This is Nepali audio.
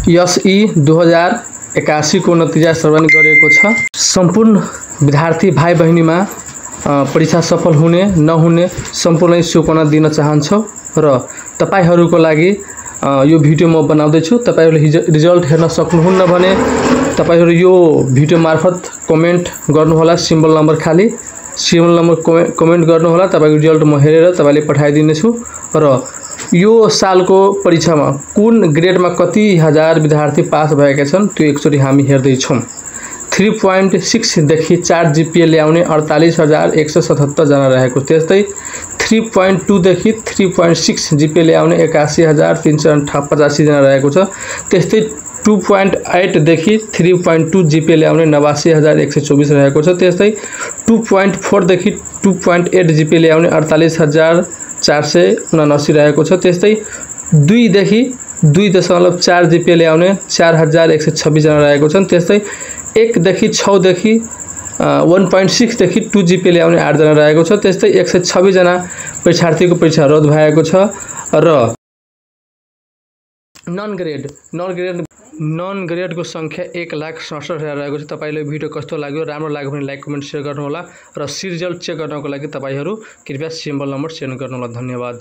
एसई 2081 को नतिजा सार्वजनिक गरेको छ। सम्पूर्ण विद्यार्थी भाइ बहिनीमा परीक्षा सफल हुने नहुने सम्पूर्णै शुभकामना दिन चाहन्छु र तपाईहरुको लागि यो भिडियो म बनाउँदै छु। तपाईहरुले रिजल्ट हेर्न सक्नुहुन्न भने तपाईहरु यो भिडियो मार्फत कमेन्ट गर्नुहोला। सिम्बल नम्बर खाली सिम्बल नम्बर कमेन्ट गर्नुहोला। तपाईको रिजल्ट म हेरेर तपाईले पठाइदिनेछु र यो सालको परीक्षामा कुन ग्रेडमा कति हजार विद्यार्थी पास भएका छन् त्यो एकचोटी हामी हेर्दै छौं। 3.6 देखि 4 जीपीए ल्याउने 48,177 जना रहेको। त्यस्तै 3.2 देखि 3.6 जीपीए ल्याउने 81,385 जना रहेको छ। त्यस्तै 2.8 देखि 3.2 जीपीए ल्याउने 89,124 रहेको छ। त्यस्तै 2.4 देखि 2.8 जीपीए ल्याउने 48,479 रहेको छ। त्यस्तै 2 देखि 2.4 जीपीए ल्याउने 4,126 जना रहेको छन्। त्यस्तै 1 देखि 6 देखि 1.6 देखि 2 जीपीए ल्याउने 8 जना रहेको छ। त्यस्तै 126 जना परीक्षार्थीको परीक्षा रद्द भएको छ र नन ग्रेडको संख्या 1,67,000 रहेको छ। तपाईले भिडियो कस्तो लाग्यो, राम्रो लाग्यो भने लाइक कमेन्ट शेयर गर्नुहोला र सी रिजल्ट चेक गर्नको लागि तपाईहरु कृपया सिम्बल नम्बर सेन्ड गर्नुहोला। धन्यवाद।